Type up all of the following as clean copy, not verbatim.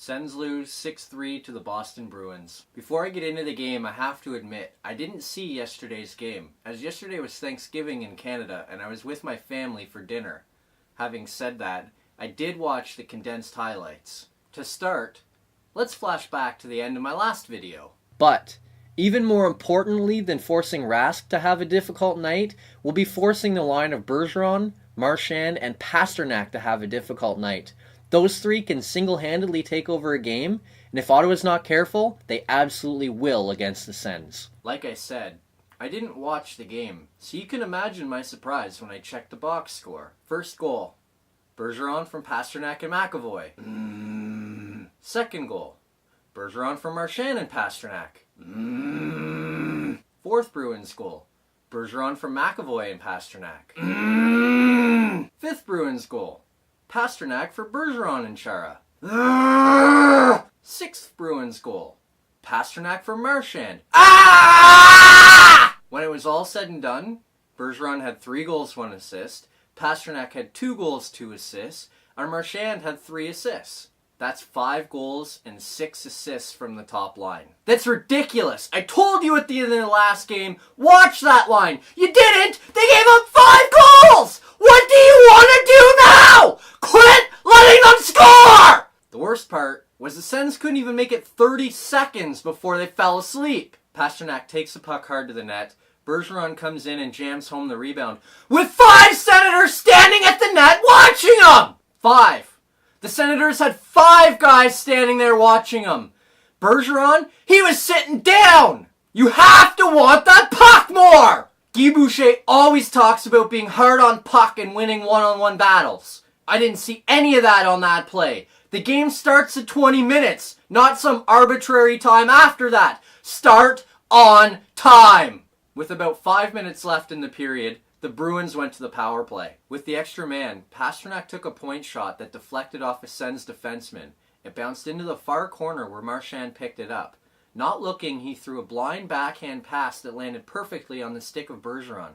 Sens lose 6-3 to the Boston Bruins. Before I get into the game, I have to admit, I didn't see yesterday's game, as yesterday was Thanksgiving in Canada and I was with my family for dinner. Having said that, I did watch the condensed highlights. To start, let's flash back to the end of my last video. But, even more importantly than forcing Rask to have a difficult night, will be forcing the line of Bergeron, Marchand, and Pastrnak to have a difficult night. Those three can single-handedly take over a game, and if Ottawa's not careful, they absolutely will against the Sens. Like I said, I didn't watch the game, so you can imagine my surprise when I checked the box score. First goal, Bergeron from Pastrnak and McAvoy. Second goal, Bergeron from Marchand and Pastrnak. Fourth Bruins goal, Bergeron from McAvoy and Pastrnak. Fifth Bruins goal, Pastrnak for Bergeron and Chara. Sixth Bruins goal, Pastrnak for Marchand. When it was all said and done, Bergeron had 3 goals, 1 assist, Pastrnak had 2 goals, 2 assists, and Marchand had 3 assists. That's 5 goals and 6 assists from the top line. That's ridiculous! I told you at the end of the last game, watch that line! You didn't! They gave up 5 goals! What do you want to do now? Quit letting them score! The worst part was the Sens couldn't even make it 30 seconds before they fell asleep. Pastrnak takes the puck hard to the net. Bergeron comes in and jams home the rebound, with 5 Senators standing at the net watching him! 5. The Senators had 5 guys standing there watching him. Bergeron, he was sitting down! You have to want that puck more! Guy Boucher always talks about being hard on puck and winning one-on-one battles. I didn't see any of that on that play. The game starts at 20 minutes, not some arbitrary time after that. Start on time! With about 5 minutes left in the period, the Bruins went to the power play. With the extra man, Pastrnak took a point shot that deflected off a Sens defenseman. It bounced into the far corner where Marchand picked it up. Not looking, he threw a blind backhand pass that landed perfectly on the stick of Bergeron.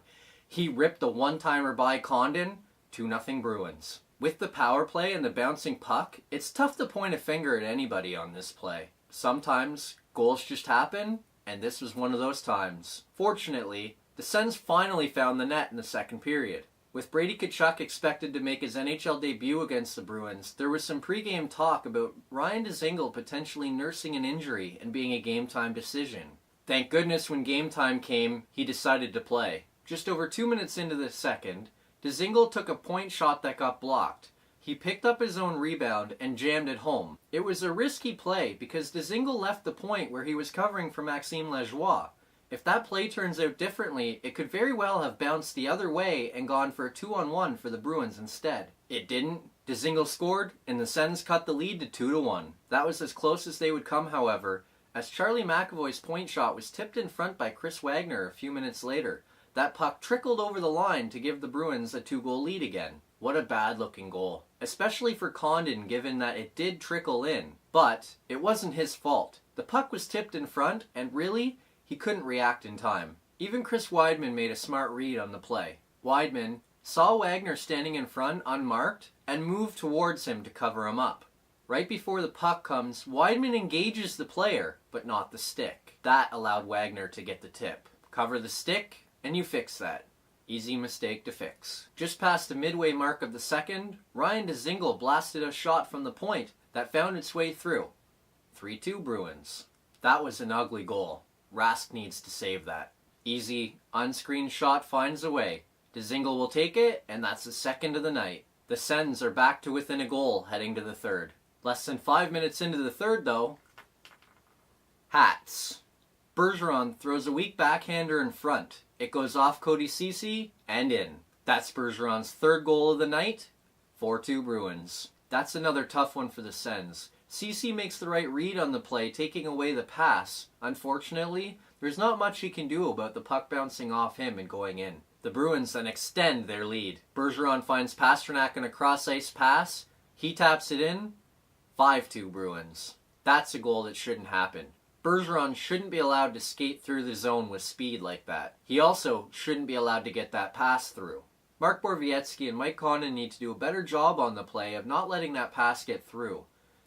He ripped a one-timer by Condon, 2-0 Bruins. With the power play and the bouncing puck, it's tough to point a finger at anybody on this play. Sometimes, goals just happen, and this was one of those times. Fortunately, the Sens finally found the net in the second period. With Brady Tkachuk expected to make his NHL debut against the Bruins, there was some pregame talk about Ryan Dzingel potentially nursing an injury and being a game-time decision. Thank goodness when game time came, he decided to play. Just over 2 minutes into the second, Dzingel took a point shot that got blocked. He picked up his own rebound and jammed it home. It was a risky play because Dzingel left the point where he was covering for Maxime Lajoie. If that play turns out differently, it could very well have bounced the other way and gone for a 2-on-1 for the Bruins instead. It didn't. Dzingel scored, and the Sens cut the lead to 2-1. That was as close as they would come, however, as Charlie McAvoy's point shot was tipped in front by Chris Wagner a few minutes later. That puck trickled over the line to give the Bruins a 2-goal lead again. What a bad-looking goal, especially for Condon given that it did trickle in. But it wasn't his fault. The puck was tipped in front, and really, he couldn't react in time. Even Chris Weidman made a smart read on the play. Weidman saw Wagner standing in front unmarked and moved towards him to cover him up. Right before the puck comes, Weidman engages the player, but not the stick. That allowed Wagner to get the tip. Cover the stick, and you fix that. Easy mistake to fix. Just past the midway mark of the second, Ryan Dzingel blasted a shot from the point that found its way through. 3-2 Bruins. That was an ugly goal. Rask needs to save that. Easy, unscreened shot finds a way. Dzingel will take it, and that's the second of the night. The Sens are back to within a goal heading to the third. Less than 5 minutes into the third, though. Hats. Bergeron throws a weak backhander in front. It goes off Cody Ceci and in. That's Bergeron's 3rd goal of the night. 4-2 Bruins. That's another tough one for the Sens. Ceci makes the right read on the play, taking away the pass. Unfortunately, there's not much he can do about the puck bouncing off him and going in. The Bruins then extend their lead. Bergeron finds Pastrnak in a cross-ice pass. He taps it in. 5-2 Bruins. That's a goal that shouldn't happen. Bergeron shouldn't be allowed to skate through the zone with speed like that. He also shouldn't be allowed to get that pass through. Mark Borowiecki and Mike Condon need to do a better job on the play of not letting that pass get through.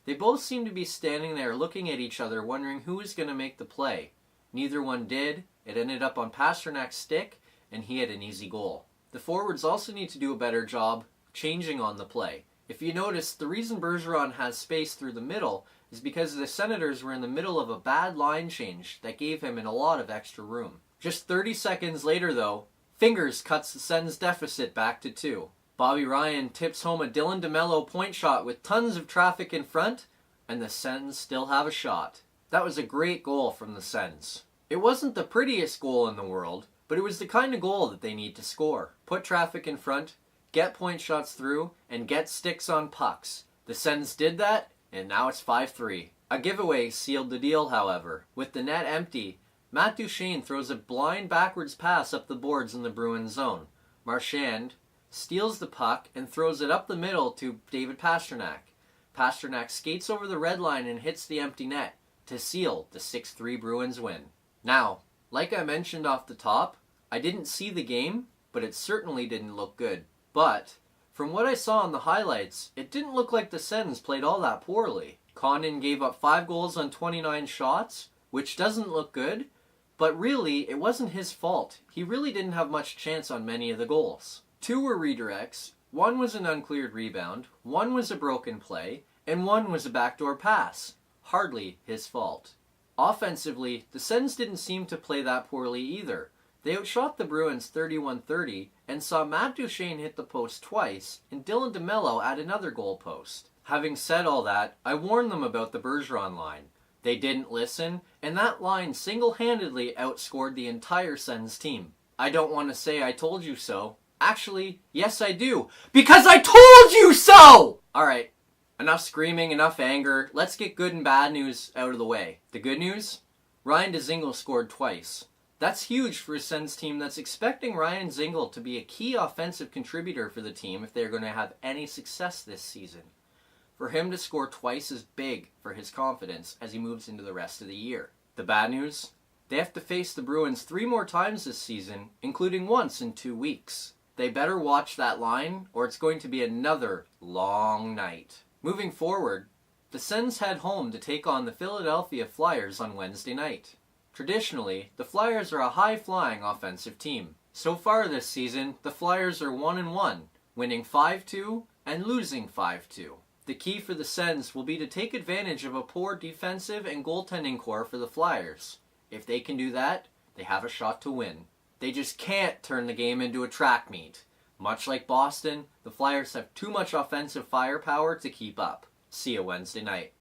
They both seemed to be standing there looking at each other, wondering who was going to make the play. Neither one did. It ended up on Pasternak's stick, and he had an easy goal. The forwards also need to do a better job changing on the play. If you notice, the reason Bergeron has space through the middle is because the Senators were in the middle of a bad line change that gave him a lot of extra room. Just 30 seconds later, though, Fingers cuts the Sens' deficit back to 2. Bobby Ryan tips home a Dylan DeMello point shot with tons of traffic in front, and the Sens still have a shot. That was a great goal from the Sens. It wasn't the prettiest goal in the world, but it was the kind of goal that they need to score. Put traffic in front, get point shots through, and get sticks on pucks. The Sens did that, and now it's 5-3. A giveaway sealed the deal, however. With the net empty, Matt Duchene throws a blind backwards pass up the boards in the Bruins zone. Marchand steals the puck and throws it up the middle to David Pastrnak. Pastrnak skates over the red line and hits the empty net to seal the 6-3 Bruins win. Now, like I mentioned off the top, I didn't see the game, but it certainly didn't look good. But from what I saw in the highlights, it didn't look like the Sens played all that poorly. Condon gave up 5 goals on 29 shots, which doesn't look good, but really, it wasn't his fault. He really didn't have much chance on many of the goals. 2 were redirects, 1 was an uncleared rebound, 1 was a broken play, and 1 was a backdoor pass. Hardly his fault. Offensively, the Sens didn't seem to play that poorly either. They outshot the Bruins 31-30 and saw Matt Duchene hit the post twice and Dylan DeMello add another goal post. Having said all that, I warned them about the Bergeron line. They didn't listen, and that line single-handedly outscored the entire Sens team. I don't want to say I told you so. Actually, yes I do, because I told you so! Alright, enough screaming, enough anger. Let's get good and bad news out of the way. The good news? Ryan Dzingel scored twice. That's huge for a Sens team that's expecting Ryan Dzingel to be a key offensive contributor for the team if they're going to have any success this season. For him to score twice is big for his confidence as he moves into the rest of the year. The bad news? They have to face the Bruins 3 more times this season, including once in 2 weeks. They better watch that line, or it's going to be another long night. Moving forward, the Sens head home to take on the Philadelphia Flyers on Wednesday night. Traditionally, the Flyers are a high-flying offensive team. So far this season, the Flyers are 1-1, winning 5-2 and losing 5-2. The key for the Sens will be to take advantage of a poor defensive and goaltending core for the Flyers. If they can do that, they have a shot to win. They just can't turn the game into a track meet. Much like Boston, the Flyers have too much offensive firepower to keep up. See you Wednesday night.